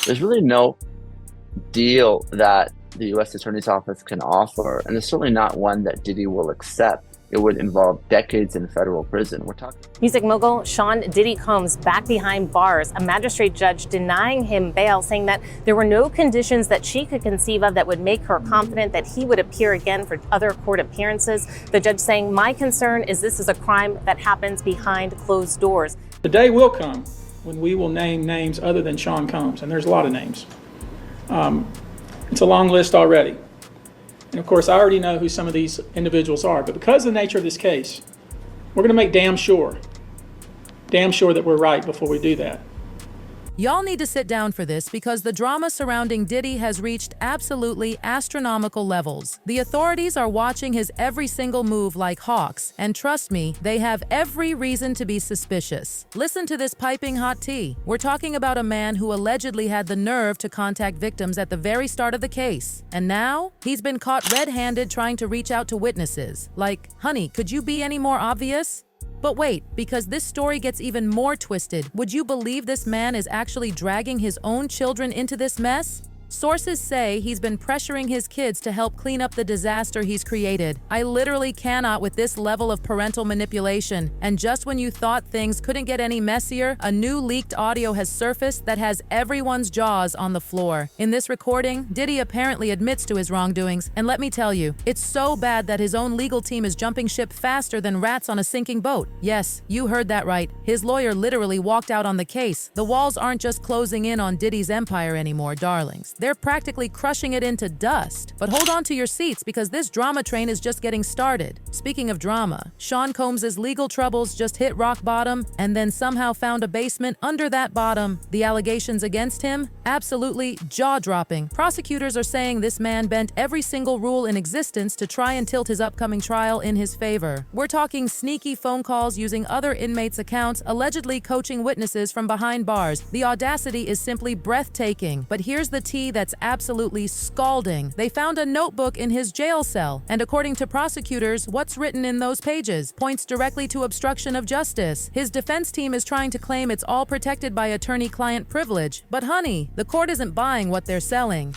There's really no deal that the U.S. Attorney's Office can offer, and it's certainly not one that Diddy will accept. It would involve decades in federal prison. We're talking Music mogul Sean Diddy Combs back behind bars, a magistrate judge denying him bail, saying that there were no conditions that she could conceive of that would make her confident that he would appear again for other court appearances. The judge saying, "My concern is this is a crime that happens behind closed doors." The day will come when we will name names other than Sean Combs, and there's a lot of names. It's a long list already. And of course, I already know who some of these individuals are, but because of the nature of this case, we're going to make damn sure that we're right before we do that. Y'all need to sit down for this because the drama surrounding Diddy has reached absolutely astronomical levels. The authorities are watching his every single move like hawks, and trust me, they have every reason to be suspicious. Listen to this piping hot tea. We're talking about a man who allegedly had the nerve to contact victims at the very start of the case. And now, he's been caught red-handed trying to reach out to witnesses. Like, honey, could you be any more obvious? But wait, because this story gets even more twisted, would you believe this man is actually dragging his own children into this mess? Sources say he's been pressuring his kids to help clean up the disaster he's created. I literally cannot with this level of parental manipulation. And just when you thought things couldn't get any messier, a new leaked audio has surfaced that has everyone's jaws on the floor. In this recording, Diddy apparently admits to his wrongdoings, and let me tell you, it's so bad that his own legal team is jumping ship faster than rats on a sinking boat. Yes, you heard that right. His lawyer literally walked out on the case. The walls aren't just closing in on Diddy's empire anymore, darlings. They're practically crushing it into dust. But hold on to your seats because this drama train is just getting started. Speaking of drama, Sean Combs' legal troubles just hit rock bottom and then somehow found a basement under that bottom. The allegations against him? Absolutely jaw-dropping. Prosecutors are saying this man bent every single rule in existence to try and tilt his upcoming trial in his favor. We're talking sneaky phone calls using other inmates' accounts, allegedly coaching witnesses from behind bars. The audacity is simply breathtaking. But here's the tea that's absolutely scalding. They found a notebook in his jail cell, and according to prosecutors, what's written in those pages points directly to obstruction of justice. His defense team is trying to claim it's all protected by attorney-client privilege. But honey, the court isn't buying what they're selling.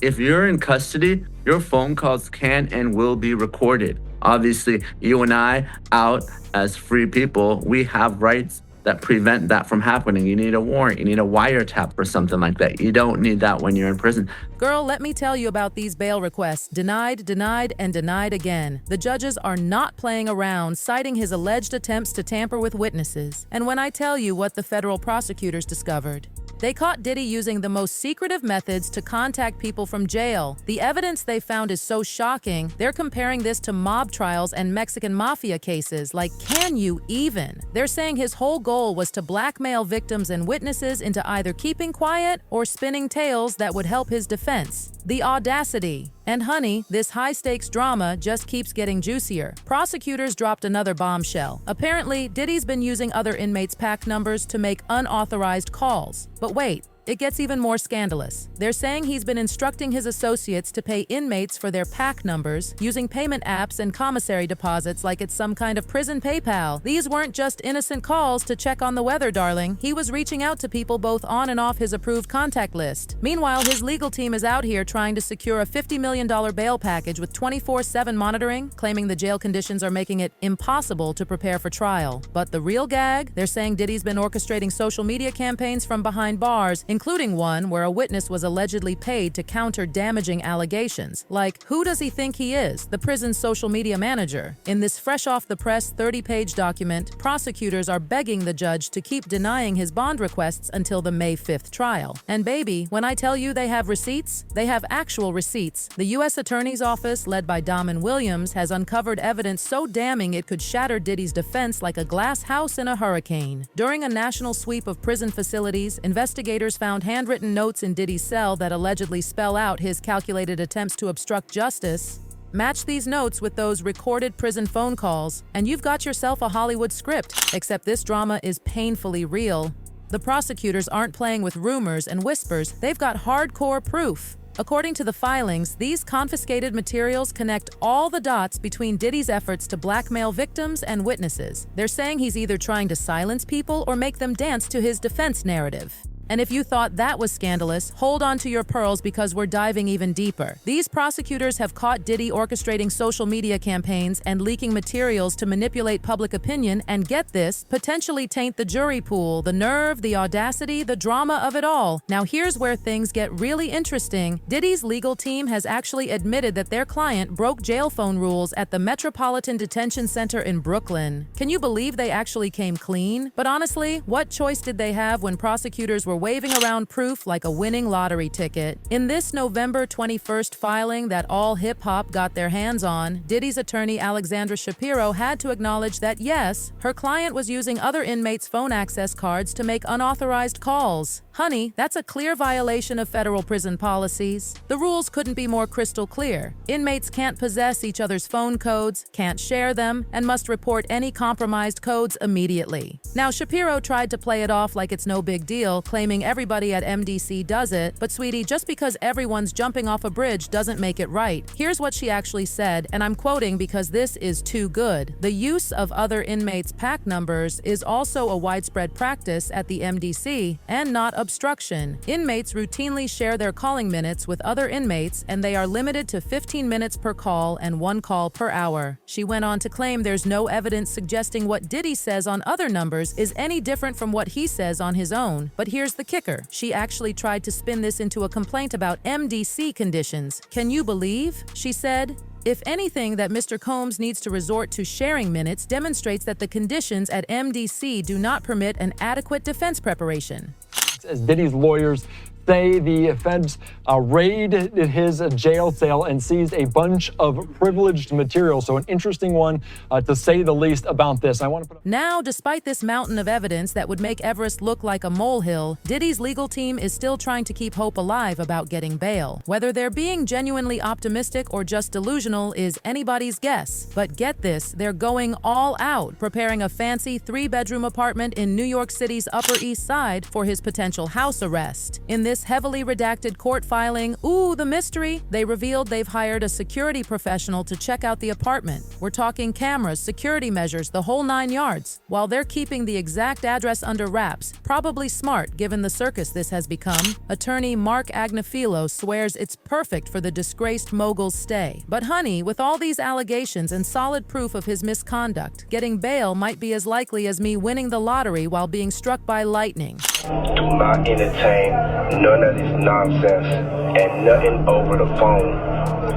if you're in custody, your phone calls can and will be recorded. Obviously, you and I, out as free people, we have rights that prevent that from happening. You need a warrant, you need a wiretap or something like that. You don't need that when you're in prison. Girl, let me tell you about these bail requests. Denied, denied, and denied again. The judges are not playing around, citing his alleged attempts to tamper with witnesses. And when I tell you what the federal prosecutors discovered, they caught Diddy using the most secretive methods to contact people from jail. The evidence they found is so shocking, they're comparing this to mob trials and Mexican mafia cases. Like, can you even? They're saying his whole goal was to blackmail victims and witnesses into either keeping quiet or spinning tales that would help his defense. The audacity. And honey, this high-stakes drama just keeps getting juicier. Prosecutors dropped another bombshell. Apparently, Diddy's been using other inmates' PAC numbers to make unauthorized calls. But wait, it gets even more scandalous. They're saying he's been instructing his associates to pay inmates for their PAC numbers using payment apps and commissary deposits like it's some kind of prison PayPal. These weren't just innocent calls to check on the weather, darling. He was reaching out to people both on and off his approved contact list. Meanwhile, his legal team is out here trying to secure a $50 million bail package with 24/7 monitoring, claiming the jail conditions are making it impossible to prepare for trial. But the real gag? They're saying Diddy's been orchestrating social media campaigns from behind bars, including one where a witness was allegedly paid to counter damaging allegations. Like, who does he think he is? The prison's social media manager. In this fresh-off-the-press 30-page document, prosecutors are begging the judge to keep denying his bond requests until the May 5th trial. And baby, when I tell you they have receipts, they have actual receipts. The U.S. Attorney's Office, led by Damon Williams, has uncovered evidence so damning it could shatter Diddy's defense like a glass house in a hurricane. During a national sweep of prison facilities, investigators found handwritten notes in Diddy's cell that allegedly spell out his calculated attempts to obstruct justice. Match these notes with those recorded prison phone calls, and you've got yourself a Hollywood script, except this drama is painfully real. The prosecutors aren't playing with rumors and whispers, they've got hardcore proof. According to the filings, these confiscated materials connect all the dots between Diddy's efforts to blackmail victims and witnesses. They're saying he's either trying to silence people or make them dance to his defense narrative. And if you thought that was scandalous, hold on to your pearls because we're diving even deeper. These prosecutors have caught Diddy orchestrating social media campaigns and leaking materials to manipulate public opinion and, get this, potentially taint the jury pool. The nerve, the audacity, the drama of it all. Now here's where things get really interesting. Diddy's legal team has actually admitted that their client broke jail phone rules at the Metropolitan Detention Center in Brooklyn. Can you believe they actually came clean? But honestly, what choice did they have when prosecutors were waving around proof like a winning lottery ticket? In this November 21st filing that all hip-hop got their hands on, Diddy's attorney Alexandra Shapiro had to acknowledge that yes, her client was using other inmates' phone access cards to make unauthorized calls. Honey, that's a clear violation of federal prison policies. The rules couldn't be more crystal clear. Inmates can't possess each other's phone codes, can't share them, and must report any compromised codes immediately. Now, Shapiro tried to play it off like it's no big deal, claiming everybody at MDC does it, but sweetie, just because everyone's jumping off a bridge doesn't make it right. Here's what she actually said, and I'm quoting because this is too good. The use of other inmates' PAC numbers is also a widespread practice at the MDC and not obstruction. Inmates routinely share their calling minutes with other inmates, and they are limited to 15 minutes per call and 1 call per hour. She went on to claim there's no evidence suggesting what Diddy says on other numbers is any different from what he says on his own. But here's the kicker. She actually tried to spin this into a complaint about MDC conditions. Can you believe? She said, "If anything, that Mr. Combs needs to resort to sharing minutes demonstrates that the conditions at MDC do not permit an adequate defense preparation." As Diddy's lawyers say, the feds raided his jail cell and seized a bunch of privileged material. So an interesting one, to say the least, about this. I want to put Now, despite this mountain of evidence that would make Everest look like a molehill, Diddy's legal team is still trying to keep hope alive about getting bail. Whether they're being genuinely optimistic or just delusional is anybody's guess. But get this, they're going all out, preparing a fancy 3-bedroom apartment in New York City's Upper East Side for his potential house arrest. In this heavily redacted court filing, ooh, the mystery, they revealed they've hired a security professional to check out the apartment. We're talking cameras, security measures, the whole 9 yards, while they're keeping the exact address under wraps. Probably smart, given the circus this has become. Attorney Mark Agnafilo swears it's perfect for the disgraced mogul's stay. But honey, with all these allegations and solid proof of his misconduct, getting bail might be as likely as me winning the lottery while being struck by lightning. Do not entertain none of this nonsense and nothing over the phone.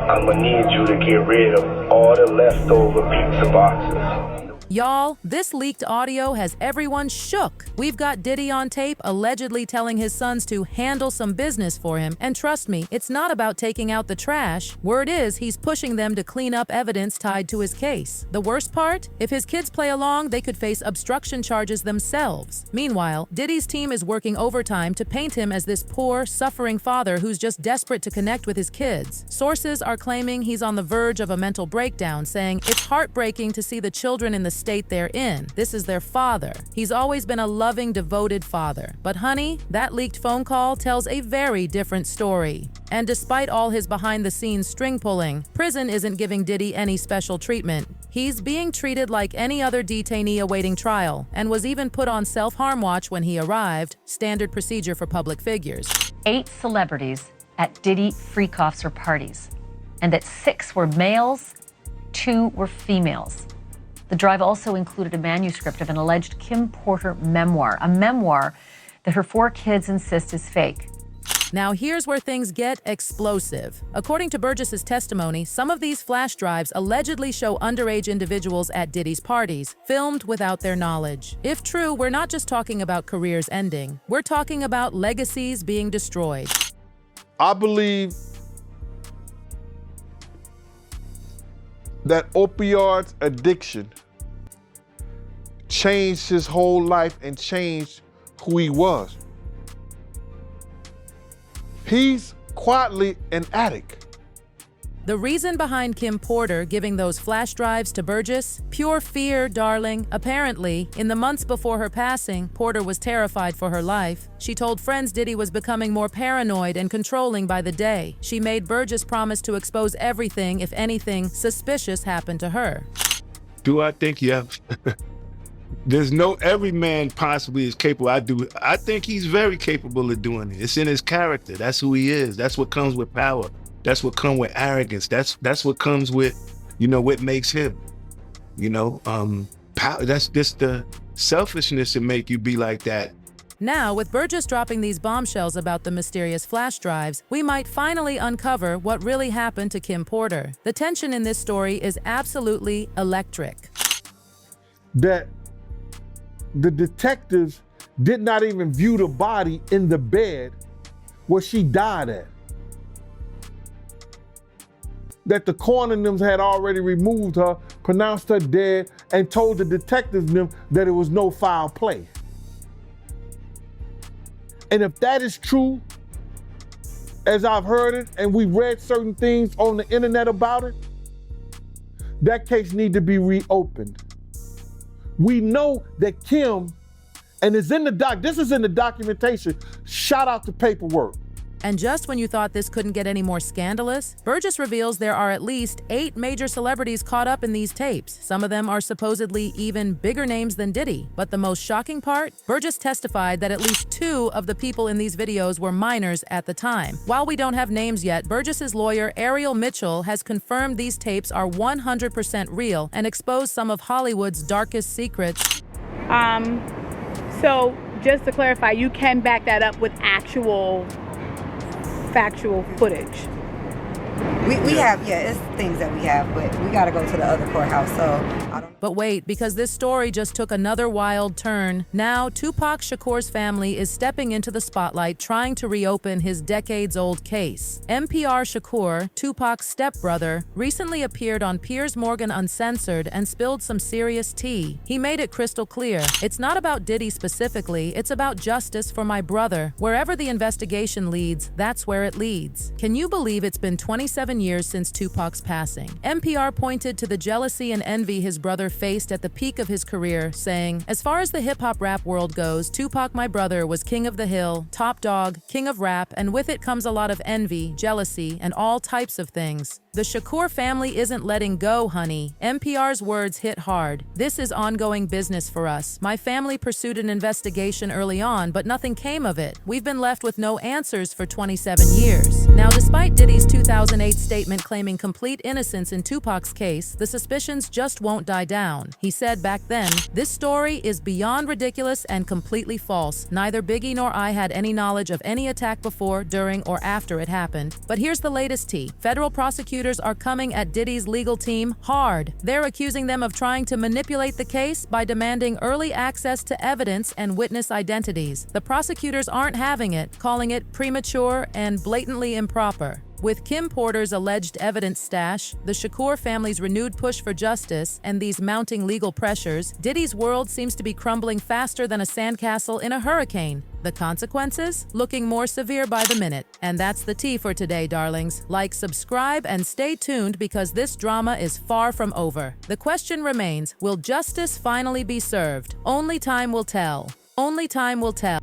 I'm gonna need you to get rid of all the leftover pizza boxes. Y'all, this leaked audio has everyone shook. We've got Diddy on tape allegedly telling his sons to handle some business for him, and trust me, it's not about taking out the trash. Word is, he's pushing them to clean up evidence tied to his case. The worst part? If his kids play along, they could face obstruction charges themselves. Meanwhile, Diddy's team is working overtime to paint him as this poor, suffering father who's just desperate to connect with his kids. Sources are claiming he's on the verge of a mental breakdown, saying it's heartbreaking to see the children in the state they're in. This is their father. He's always been a loving, devoted father. But honey, that leaked phone call tells a very different story. And despite all his behind-the-scenes string pulling, prison isn't giving Diddy any special treatment. He's being treated like any other detainee awaiting trial, and was even put on self-harm watch when he arrived, standard procedure for public figures. 8 celebrities at Diddy freak offs or parties, and that 6 were males, 2 were females. The drive also included a manuscript of an alleged Kim Porter memoir, a memoir that her 4 kids insist is fake. Now here's where things get explosive. According to Burgess's testimony, some of these flash drives allegedly show underage individuals at Diddy's parties, filmed without their knowledge. If true, we're not just talking about careers ending. We're talking about legacies being destroyed. I believe that opioid addiction changed his whole life and changed who he was. He's quietly an addict. The reason behind Kim Porter giving those flash drives to Burgess? Pure fear, darling. Apparently, in the months before her passing, Porter was terrified for her life. She told friends Diddy was becoming more paranoid and controlling by the day. She made Burgess promise to expose everything if anything suspicious happened to her. Do I think you have There's every man possibly is capable. I think he's very capable of doing it. It's in his character. That's who he is. That's what comes with power. That's what comes with arrogance. That's what comes with, what makes him, power. That's just the selfishness that make you be like that. Now, with Burgess dropping these bombshells about the mysterious flash drives, we might finally uncover what really happened to Kim Porter. The tension in this story is absolutely electric. That the detectives did not even view the body in the bed where she died at. That the coroner them had already removed her, pronounced her dead, and told the detectives them that it was no foul play. And if that is true, as I've heard it, and we read certain things on the internet about it, that case needs to be reopened. We know that Kim, and it's in the this is in the documentation, shout out to paperwork. And just when you thought this couldn't get any more scandalous, Burgess reveals there are at least 8 major celebrities caught up in these tapes. Some of them are supposedly even bigger names than Diddy. But the most shocking part? Burgess testified that at least 2 of the people in these videos were minors at the time. While we don't have names yet, Burgess's lawyer, Ariel Mitchell, has confirmed these tapes are 100% real and exposed some of Hollywood's darkest secrets. So just to clarify, you can back that up with actual factual footage. We have, it's things that we have, but we got to go to the other courthouse, so I don't. But wait, because this story just took another wild turn. Now, Tupac Shakur's family is stepping into the spotlight, trying to reopen his decades-old case. NPR Shakur, Tupac's stepbrother, recently appeared on Piers Morgan Uncensored and spilled some serious tea. He made it crystal clear. It's not about Diddy specifically, it's about justice for my brother. Wherever the investigation leads, that's where it leads. Can you believe it's been 27 years since Tupac's passing? NPR pointed to the jealousy and envy his brother faced at the peak of his career, saying, "As far as the hip-hop rap world goes, Tupac, my brother, was king of the hill, top dog, king of rap, and with it comes a lot of envy, jealousy, and all types of things. The Shakur family isn't letting go, honey." NPR's words hit hard. "This is ongoing business for us. My family pursued an investigation early on, but nothing came of it. We've been left with no answers for 27 years. Now, despite Diddy's 2008 statement claiming complete innocence in Tupac's case, the suspicions just won't die down. He said back then, "This story is beyond ridiculous and completely false. Neither Biggie nor I had any knowledge of any attack before, during, or after it happened." But here's the latest tea. Federal prosecutors are coming at Diddy's legal team hard. They're accusing them of trying to manipulate the case by demanding early access to evidence and witness identities. The prosecutors aren't having it, calling it premature and blatantly improper. With Kim Porter's alleged evidence stash, the Shakur family's renewed push for justice, and these mounting legal pressures, Diddy's world seems to be crumbling faster than a sandcastle in a hurricane. The consequences? Looking more severe by the minute. And that's the tea for today, darlings. Like, subscribe, and stay tuned because this drama is far from over. The question remains, will justice finally be served? Only time will tell. Only time will tell.